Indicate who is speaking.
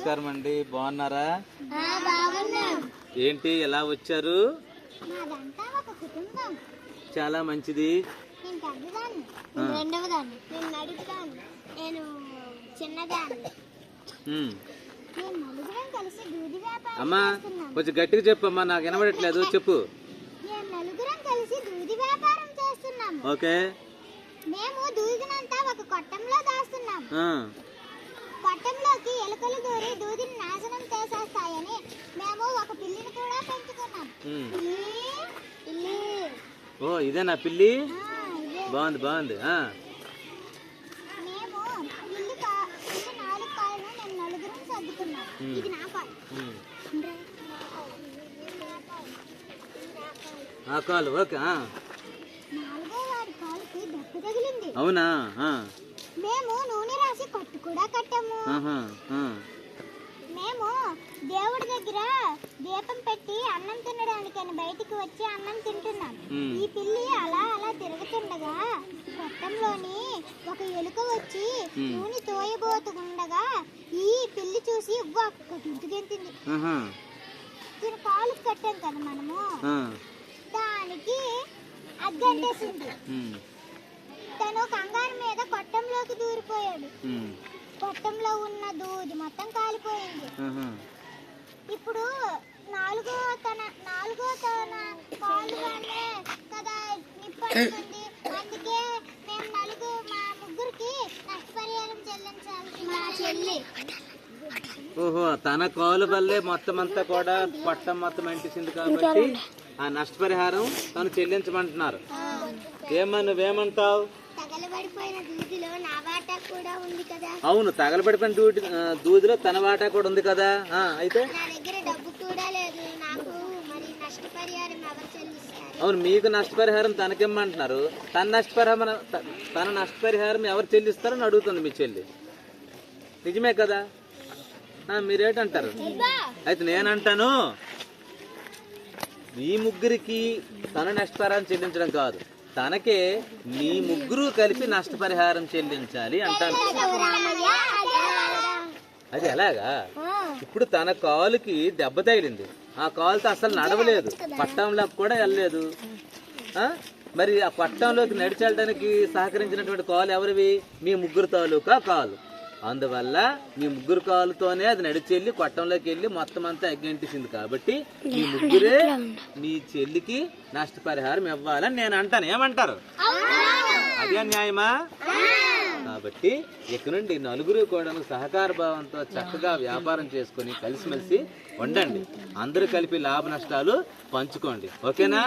Speaker 1: నమస్కారం అండి, బాగున్నారా? ఏంటి ఎలా వచ్చారు? చాలా మంచిది. అమ్మా కొంచెం గట్టిగా చెప్పమ్మా, నాకు వినబడట్లేదు, చెప్పు. ఓకే.
Speaker 2: మేము దూదినంతా ఒక కొట్టంలో దాస్తున్నాం. కొట్టంలోకి ఎలుకలు దూరి దూదిని నాశనం చేసేస్తాయని మేము ఒక పిల్లిని కూడా పెంచుకున్నాం.
Speaker 1: ఓ ఇదేనా పిల్లి? బాగుంది బాగుంది.
Speaker 2: మేము పిల్లి 4 కాళ్ళు, మేము నలుగురం సర్దుకున్నాం. ఇది నా కాలు.
Speaker 1: ఆ కాలు. ఓకే.
Speaker 2: 4వ వాడి కాలుకి దెబ్బ తగిలింది.
Speaker 1: అవునా?
Speaker 2: మేము నూనె రాసి కట్టు కూడా కట్టాము. మేము దేవుడి దగ్గర దీపం పెట్టి అన్నం తినడానికని బయటికి వచ్చి అన్నం తింటున్నాం. ఈ పిల్లి అలా అలా తిరుగుతుండగా కొట్టంలోని ఒక ఎలుక వచ్చి నూనె తోయబోతుండగా ఈ పిల్లి చూసి గెంతింది. దీని కాలు కట్టాం కదా మనము, దానికి అగ్గంటేసింది. తను కంగారు మీద కొట్టంలోకి దూరిపోయాడు. కొట్టంలో ఉన్న దూది మొత్తం కాలిపోయింది. ఇప్పుడు నాలుగో తన కాలు వల్లే కదా నిప్పంటుంది. అందుకే మేము మా ముగ్గురికి నష్టపరిహారం చెల్లించాలి. మా చెల్లి
Speaker 1: ఓహో, తన కాలు వల్లే మొత్తం అంతా కూడా పట్టం మొత్తం అంటించింది కాబట్టి ఆ నష్టపరిహారం తను చెల్లించమంటున్నారు. ఏమన్నా నువ్వేమంటావు?
Speaker 2: తగలబడిపోయిన దూదిలో నా వాటా కూడా ఉంది కదా.
Speaker 1: అవును, తగలబడిపోయిన దూదిలో తన వాటా కూడా ఉంది కదా. అయితే
Speaker 2: నా దగ్గర డబ్బు కూడా లేదు. నాకు మరి నష్టపరిహారం ఎవరు చెల్లిస్తారు?
Speaker 1: అవును, మీకు నష్టపరిహారం తనకిమ్మంటున్నారు. తన నష్టపరిహారం ఎవరు చెల్లిస్తారని అడుగుతుంది మీ చెల్లి. నిజమే కదా? మీరేంటంటారు? అయితే నేనంటాను, మీ ముగ్గురికి తన నష్టపరిహారం చెల్లించడం కాదు, తనకే మీ ముగ్గురు కలిపి నష్టపరిహారం చెల్లించాలి అంటాను. అది ఎలాగా? ఇప్పుడు తన కాలుకి దెబ్బ తగిలింది, ఆ కాలుతో అసలు నడవలేదు, పట్టంలోకి కూడా వెళ్ళలేదు. మరి ఆ పట్టంలోకి నడిచెళ్ళడానికి సహకరించినటువంటి కాలు ఎవరివి? మీ ముగ్గురు తాలూకా కాలు. అందువల్ల మీ ముగ్గురు కాలుతోనే అది నడిచెళ్ళి కొట్టంలోకి వెళ్ళి మొత్తం అంతా ఎగ్గంటిసింది. కాబట్టి మీ ముగ్గురే మీ చెల్లికి నష్టపరిహారం ఇవ్వాలని నేను అంటాను. ఏమంటారు? అదే న్యాయమా? కాబట్టి ఇక నుండి నలుగురు కూడా సహకార భావంతో చక్కగా వ్యాపారం చేసుకుని కలిసిమెలిసి ఉండండి. అందరూ కలిపి లాభ నష్టాలు పంచుకోండి. ఓకేనా?